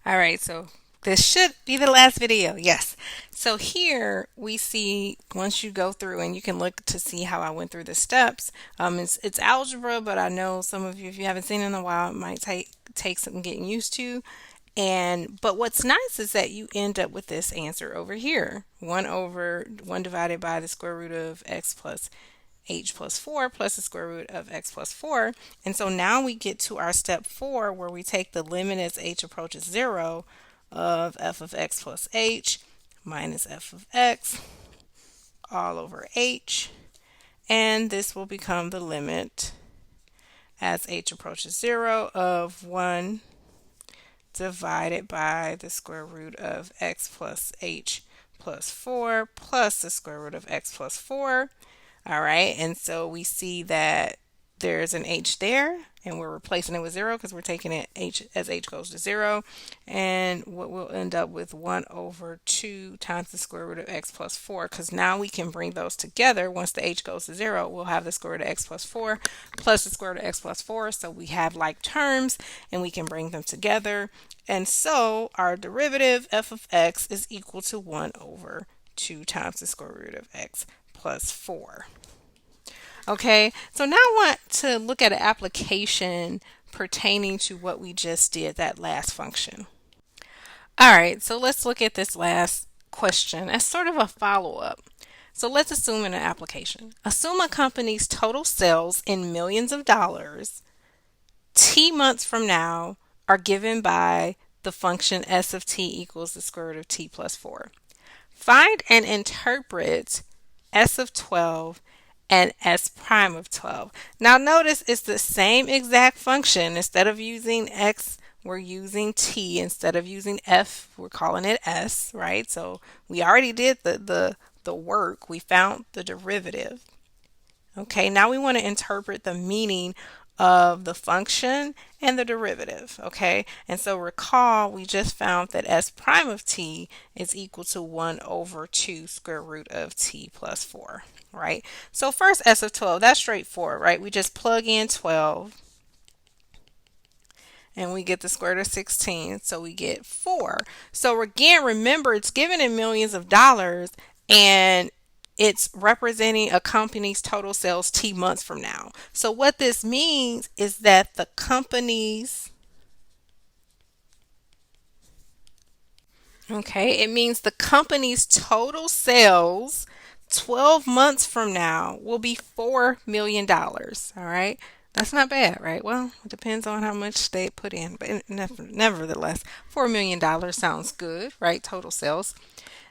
All right, so this should be the last video. Yes. So here we see once you go through and you can look to see how I went through the steps. It's algebra, but I know some of you, if you haven't seen it in a while, it might take some getting used to. And but what's nice is that you end up with this answer over here. 1 divided by the square root of x plus h plus 4 plus the square root of x plus 4. And so now we get to our step 4 where we take the limit as h approaches 0 of f of x plus h minus f of x all over h. And this will become the limit as h approaches 0 of 1 divided by the square root of x plus h plus 4 plus the square root of x plus 4. All right, and so we see that there's an h there, and we're replacing it with 0 because we're taking it h as h goes to 0. And what we'll end up with 1 over 2 times the square root of x plus 4, because now we can bring those together. Once the h goes to 0, we'll have the square root of x plus 4 plus the square root of x plus 4. So we have like terms, and we can bring them together. And so our derivative f of x is equal to 1 over 2 times the square root of x plus 4. Okay, so now I want to look at an application pertaining to what we just did, that last function. All right, so let's look at this last question as sort of a follow-up. So let's assume in an application. Assume a company's total sales in millions of dollars t months from now are given by the function s of t equals the square root of t plus 4. Find and interpret s of 12 and s prime of 12. Now notice it's the same exact function. Instead of using x, we're using t. Instead of using f, we're calling it s, right? So we already did the work. We found the derivative. Okay, now we want to interpret the meaning of the function and the derivative. Okay, and so recall we just found that s prime of t is equal to 1 over 2 square root of t plus 4. Right, so first s of 12, that's straightforward, right? We just plug in 12 and we get the square root of 16, so we get 4. So again, remember it's given in millions of dollars, and it's representing a company's total sales t months from now. So what this means is that the company's, okay, it means the company's total sales 12 months from now will be $4 million. All right. That's not bad, right? Well, it depends on how much they put in, but nevertheless, $4 million sounds good, right? Total sales.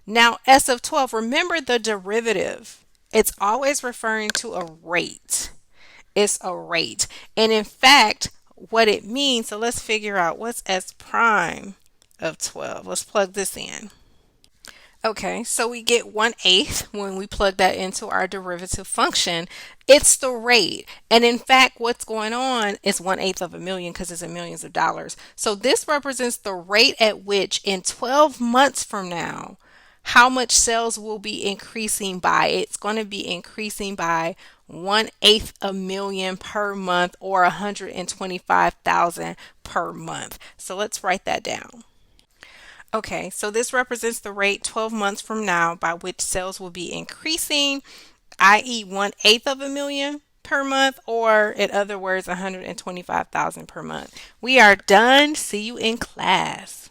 Now, S of 12, remember the derivative. It's always referring to a rate. It's a rate. And in fact, what it means, so let's figure out what's S prime of 12. Let's plug this in. Okay, so we get 1/8 when we plug that into our derivative function. It's the rate. And in fact, what's going on is 1/8 of a million because it's in millions of dollars. So this represents the rate at which in 12 months from now, how much sales will be increasing by. It's going to be increasing by 1/8 a million per month, or 125,000 per month. So let's write that down. Okay, so this represents the rate 12 months from now by which sales will be increasing, i.e., 1/8 of a million per month, or in other words, 125,000 per month. We are done. See you in class.